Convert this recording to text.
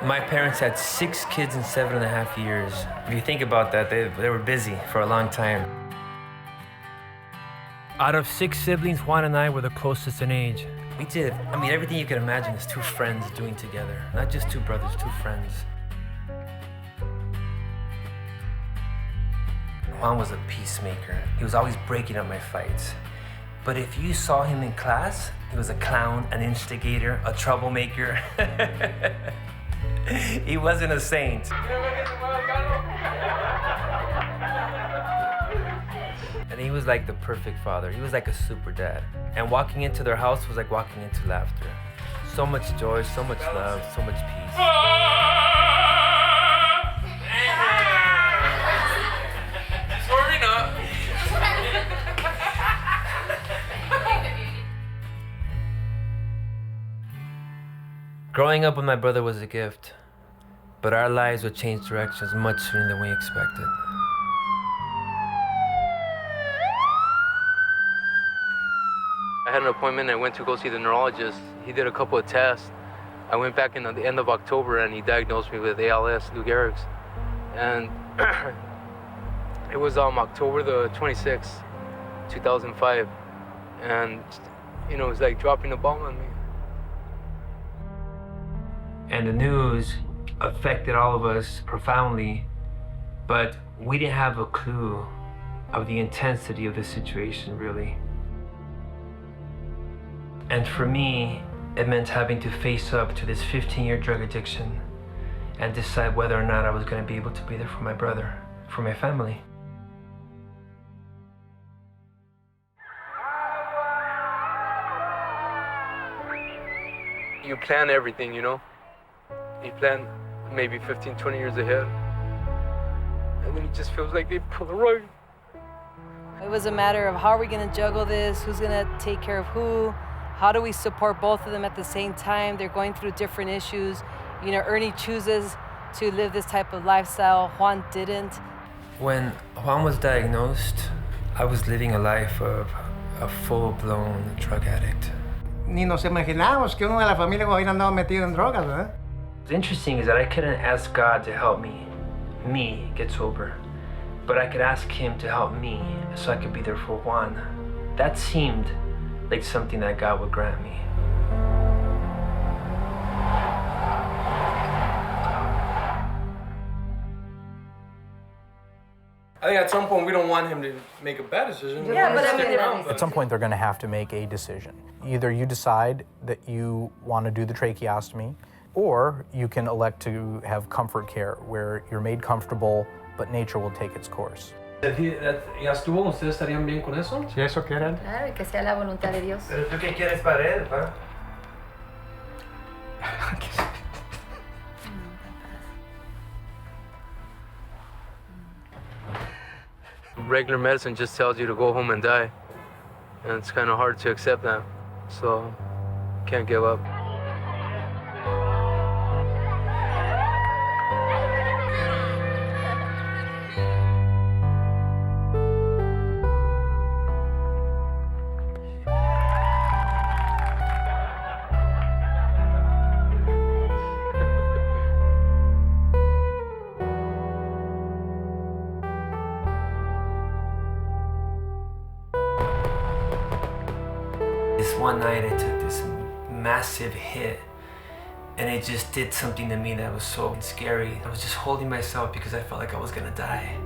My parents had 6 kids in 7.5 years. If you think about that, they were busy for a long time. Out of 6 siblings, Juan and I were the closest in age. We did, everything you can imagine is 2 friends doing together. Not just 2 brothers, 2 friends. Juan was a peacemaker. He was always breaking up my fights. But if you saw him in class, he was a clown, an instigator, a troublemaker. He wasn't a saint. And he was like the perfect father. He was like a super dad. And walking into their house was like walking into laughter. So much joy, so much love, so much peace. Growing up with my brother was a gift, but our lives would change directions much sooner than we expected. I had an appointment and I went to go see the neurologist. He did a couple of tests. I went back in at the end of October and he diagnosed me with ALS, Lou Gehrig's. And it was October the 26th, 2005. And, it was like dropping a bomb on me. And the news affected all of us profoundly, but we didn't have a clue of the intensity of the situation, really. And for me, it meant having to face up to this 15-year drug addiction and decide whether or not I was going to be able to be there for my brother, for my family. You plan everything, You plan maybe 15, 20 years ahead. And then it just feels like they pull the rug. It was a matter of how are we going to juggle this? Who's going to take care of who? How do we support both of them at the same time? They're going through different issues. Ernie chooses to live this type of lifestyle. Juan didn't. When Juan was diagnosed, I was living a life of a full-blown drug addict. Ni nos imaginábamos que uno de la familia hubiera andado metido en drogas, ¿verdad? What's interesting is that I couldn't ask God to help me get sober, but I could ask Him to help me so I could be there for Juan. That seemed like something that God would grant me. I think at some point we don't want him to make a bad decision. Yeah, but At some point they're going to have to make a decision. Either you decide that you want to do the tracheostomy, or you can elect to have comfort care, where you're made comfortable, but nature will take its course. ¿Ya estuvo? ¿Ustedes estarían bien con eso? Si eso quieren. Claro, y que sea la voluntad de Dios. Pero tú qué quieres para él, pa? Regular medicine just tells you to go home and die. And it's kind of hard to accept that. So, can't give up. This one night I took this massive hit and it just did something to me that was so scary. I was just holding myself because I felt like I was gonna die.